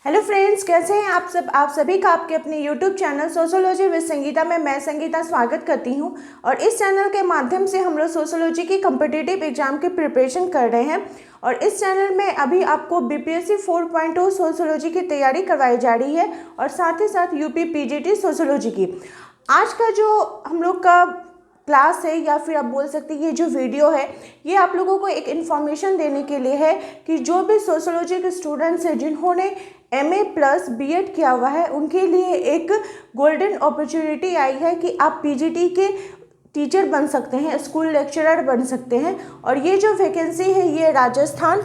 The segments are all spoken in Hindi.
हेलो फ्रेंड्स, कैसे हैं आप सब। आप सभी का आपके अपने YouTube channel sociology with Sangeeta में मैं संगीता स्वागत करती हूं। और इस चैनल के माध्यम से हम लोग सोशियोलॉजी की कम्पिटिटिव एग्जाम की प्रिपरेशन कर रहे हैं। और इस चैनल में अभी आपको बीपीएससी 4.0 सोशियोलॉजी की तैयारी करवाई जा रही है और साथ ही साथ यूपी पीजीटी सोशियोलॉजी की। आज का जो हम लोग का क्लास है या फिर आप बोल सकते हैं ये जो वीडियो है ये आप लोगों को एक इन्फॉर्मेशन देने के लिए है कि जो भी सोशियोलॉजी के स्टूडेंट्स हैं जिन्होंने MA प्लस BEd किया हुआ है उनके लिए एक गोल्डन अपॉर्चुनिटी आई है कि आप PGT के टीचर बन सकते हैं, स्कूल लेक्चरर बन सकते हैं। और ये जो वैकेंसी है ये राजस्थान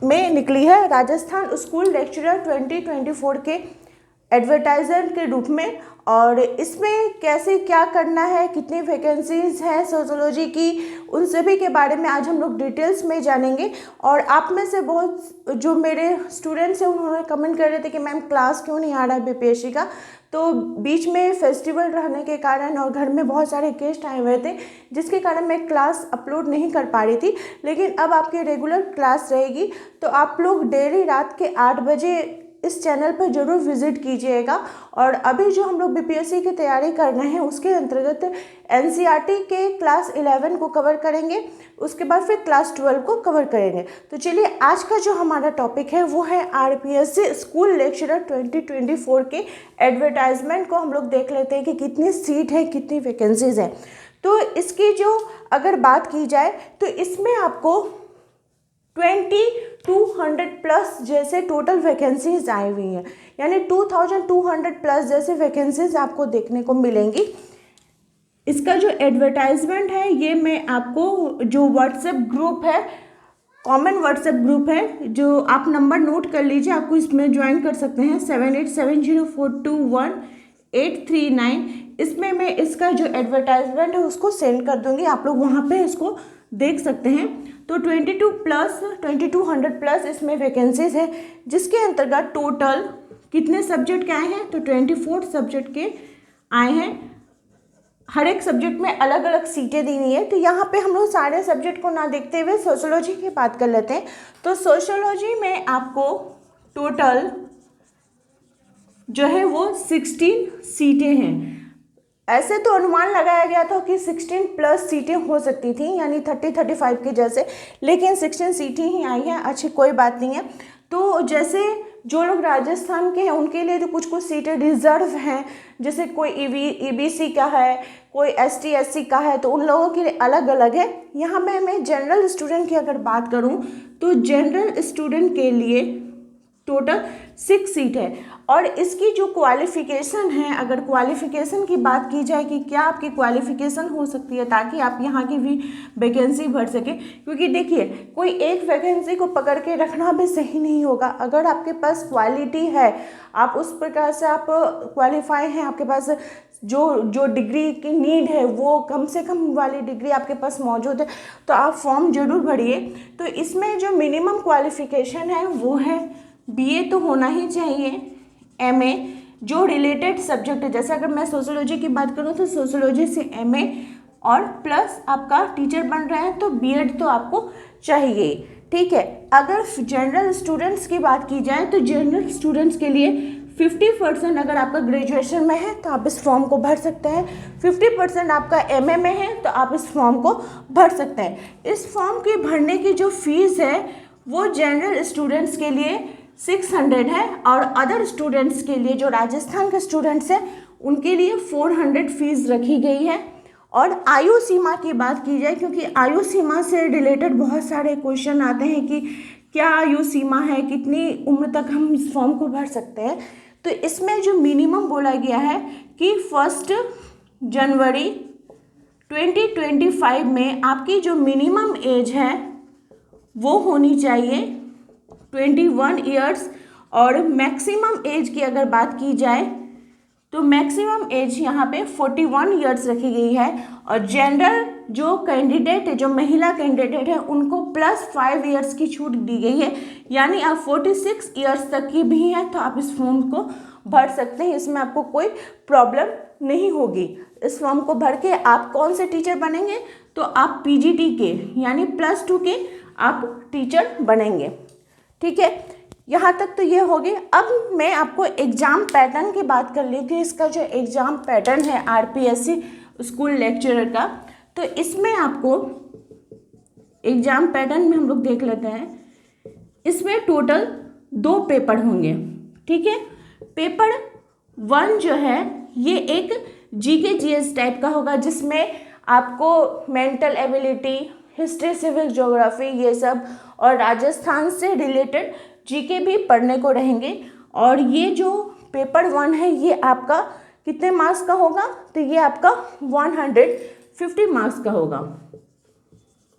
में निकली है, राजस्थान स्कूल लेक्चरर 2024 के एडवर्टाइजर के रूप में। और इसमें कैसे क्या करना है, कितनी वैकेंसीज हैं सोशियोलॉजी की, उन सभी के बारे में आज हम लोग डिटेल्स में जानेंगे। और आप में से बहुत जो मेरे स्टूडेंट्स हैं उन्होंने कमेंट कर रहे थे कि मैम क्लास क्यों नहीं आ रहा है बीपीएससी का। तो बीच में फेस्टिवल रहने के कारण और घर में बहुत सारे गेस्ट आए हुए थे जिसके कारण मैं क्लास अपलोड नहीं कर पा रही थी। लेकिन अब आपकी रेगुलर क्लास रहेगी तो आप लोग डेली रात के 8 बजे इस चैनल पर जरूर विजिट कीजिएगा। और अभी जो हम लोग बीपीएससी की तैयारी कर रहे हैं उसके अंतर्गत एनसीईआरटी के क्लास 11 को कवर करेंगे, उसके बाद फिर क्लास 12 को कवर करेंगे। तो चलिए आज का जो हमारा टॉपिक है वो है आरपीएससी स्कूल लेक्चरर 2024 के एडवर्टाइजमेंट को हम लोग देख लेते हैं कि कितनी सीट है, कितनी वैकेंसीज है। तो इसकी जो अगर बात की जाए तो इसमें आपको 2200 प्लस जैसे टोटल वैकेंसीज आई हुई हैं, यानी 2200 प्लस जैसे वैकेंसीज आपको देखने को मिलेंगी। इसका जो एडवर्टाइजमेंट है ये मैं आपको जो व्हाट्सएप ग्रुप है, कॉमन व्हाट्सएप ग्रुप है, जो आप नंबर नोट कर लीजिए, आपको इसमें ज्वाइन कर सकते हैं 7870421839। इसमें मैं इसका जो एडवर्टाइजमेंट है उसको सेंड कर दूंगी, आप लोग वहाँ पे इसको देख सकते हैं। तो 2200 प्लस इसमें वैकेंसीज है जिसके अंतर्गत टोटल कितने सब्जेक्ट के आए हैं तो 24 सब्जेक्ट के आए हैं। हर एक सब्जेक्ट में अलग अलग सीटें दी हुई है। तो यहाँ पे हम लोग सारे सब्जेक्ट को ना देखते हुए सोशियोलॉजी की बात कर लेते हैं। तो सोशियोलॉजी में आपको टोटल जो है वो 16 सीटें हैं। ऐसे तो अनुमान लगाया गया था कि 16 प्लस सीटें हो सकती थी, यानी 30-35 के जैसे, लेकिन 16 सीटें ही आई हैं। अच्छी कोई बात नहीं है। तो जैसे जो लोग राजस्थान के हैं उनके लिए तो कुछ सीटें रिजर्व हैं, जैसे कोई EBC का है, कोई ST SC का है, तो उन लोगों के लिए अलग अलग है। यहाँ मैं जनरल स्टूडेंट की अगर बात करूँ तो जनरल स्टूडेंट के लिए टोटल 6 सीट है। और इसकी जो क्वालिफ़िकेशन है, अगर क्वालिफ़िकेशन की बात की जाए कि क्या आपकी क्वालिफ़िकेशन हो सकती है ताकि आप यहाँ की भी वैकेंसी भर सकें, क्योंकि देखिए कोई एक वैकेंसी को पकड़ के रखना भी सही नहीं होगा। अगर आपके पास क्वालिटी है, आप उस प्रकार से आप क्वालिफाई हैं, आपके पास जो डिग्री की नीड है वो कम से कम वाली डिग्री आपके पास मौजूद है, तो आप फॉर्म जरूर भरिए। तो इसमें जो मिनिमम क्वालिफ़िकेशन है वो है BA तो होना ही चाहिए, MA जो रिलेटेड सब्जेक्ट है, जैसे अगर मैं सोशियोलॉजी की बात करूँ तो सोशियोलॉजी से MA और प्लस आपका टीचर बन रहे हैं तो BEd तो आपको चाहिए। ठीक है। अगर जनरल स्टूडेंट्स की बात की जाए तो जनरल स्टूडेंट्स के लिए 50% अगर आपका ग्रेजुएशन में है तो आप इस फॉर्म को भर सकते हैं, 50% आपका MA में है तो आप इस फॉर्म को भर सकते हैं। इस फॉर्म की भरने की जो फीस है वो जनरल स्टूडेंट्स के लिए 600 है और अदर स्टूडेंट्स के लिए जो राजस्थान के स्टूडेंट्स हैं उनके लिए 400 फीस रखी गई है। और आयु सीमा की बात की जाए, क्योंकि आयु सीमा से रिलेटेड बहुत सारे क्वेश्चन आते हैं कि क्या आयु सीमा है, कितनी उम्र तक हम इस फॉर्म को भर सकते हैं। तो इसमें जो मिनिमम बोला गया है कि 1 जनवरी 2025 में आपकी जो मिनिमम एज है वो होनी चाहिए 21 ईयर्स। और मैक्सिमम एज की अगर बात की जाए तो मैक्सिमम एज यहाँ पे 41 ईयर्स रखी गई है। और जनरल जो कैंडिडेट है, जो महिला कैंडिडेट है, उनको +5 ईयर्स की छूट दी गई है, यानी आप 46 ईयर्स तक की भी हैं तो आप इस फॉर्म को भर सकते हैं। इसमें आपको कोई प्रॉब्लम नहीं होगी। इस फॉर्म को भर के आप कौन से टीचर बनेंगे तो आप PGT के यानी +2 के आप टीचर बनेंगे। ठीक है। यहाँ तक तो ये हो गया। अब मैं आपको एग्ज़ाम पैटर्न की बात कर लेती हूँ। इसका जो एग्ज़ाम पैटर्न है आरपीएससी स्कूल लेक्चरर का, तो इसमें आपको एग्ज़ाम पैटर्न में हम लोग देख लेते हैं। इसमें टोटल 2 पेपर होंगे, ठीक है। पेपर 1 जो है ये एक जीके जीएस टाइप का होगा, जिसमें आपको mental ability, history, civil, geography ये सब और राजस्थान से रिलेटेड जीके भी पढ़ने को रहेंगे। और ये जो पेपर 1 है ये आपका कितने मार्क्स का होगा, तो ये आपका 150 मार्क्स का होगा।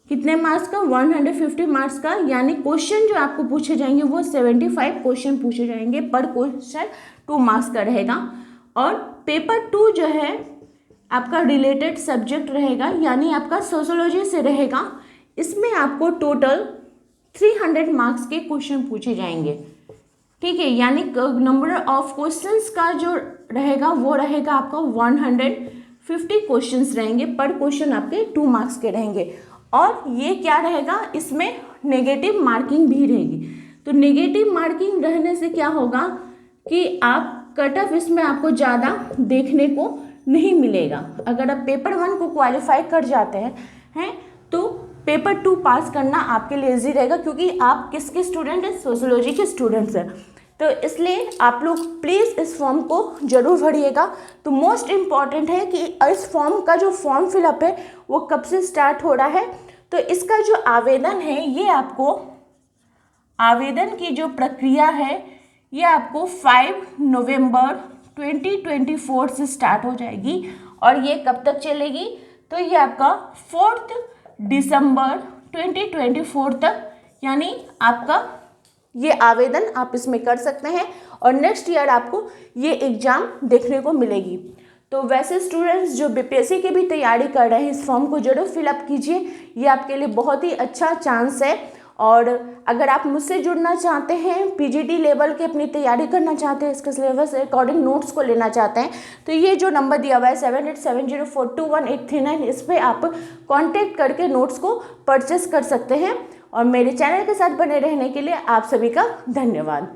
कितने मार्क्स का, 150 मार्क्स का, यानी क्वेश्चन जो आपको पूछे जाएंगे वो 75 क्वेश्चन पूछे जाएंगे, पर क्वेश्चन 2 मार्क्स का रहेगा। और पेपर 2 जो है आपका रिलेटेड सब्जेक्ट रहेगा, यानी आपका सोशोलॉजी से रहेगा। इसमें आपको टोटल 300 मार्क्स के क्वेश्चन पूछे जाएंगे, ठीक है। यानी नंबर ऑफ क्वेश्चंस का जो रहेगा वो रहेगा आपका 150 क्वेश्चंस रहेंगे, पर क्वेश्चन आपके 2 मार्क्स के रहेंगे। और ये क्या रहेगा, इसमें नेगेटिव मार्किंग भी रहेगी। तो नेगेटिव मार्किंग रहने से क्या होगा कि आप कट ऑफ इसमें आपको ज़्यादा देखने को नहीं मिलेगा। अगर आप पेपर 1 को क्वालिफाई कर जाते हैं तो पेपर 2 पास करना आपके लिए ईजी रहेगा, क्योंकि आप किसके स्टूडेंट हैं, सोशोलॉजी के स्टूडेंट्स हैं। तो इसलिए आप लोग प्लीज़ इस फॉर्म को ज़रूर भरिएगा। तो मोस्ट इम्पॉर्टेंट है कि इस फॉर्म का जो फॉर्म फिलअप है वो कब से स्टार्ट हो रहा है। तो इसका जो आवेदन है, ये आपको आवेदन की जो प्रक्रिया है ये आपको 5 नवंबर 2024 से स्टार्ट हो जाएगी। और ये कब तक चलेगी, तो ये आपका 4 दिसंबर 2024 तक, यानी आपका ये आवेदन आप इसमें कर सकते हैं और नेक्स्ट ईयर आपको ये एग्ज़ाम देखने को मिलेगी। तो वैसे स्टूडेंट्स जो बीपीएससी की भी तैयारी कर रहे हैं, इस फॉर्म को जरूर फिलअप कीजिए, ये आपके लिए बहुत ही अच्छा चांस है। और अगर आप मुझसे जुड़ना चाहते हैं, पीजीटी लेवल की अपनी तैयारी करना चाहते हैं, इसके सिलेबस अकॉर्डिंग नोट्स को लेना चाहते हैं, तो ये जो नंबर दिया हुआ है 7870421839, इस पर आप कांटेक्ट करके नोट्स को परचेस कर सकते हैं। और मेरे चैनल के साथ बने रहने के लिए आप सभी का धन्यवाद।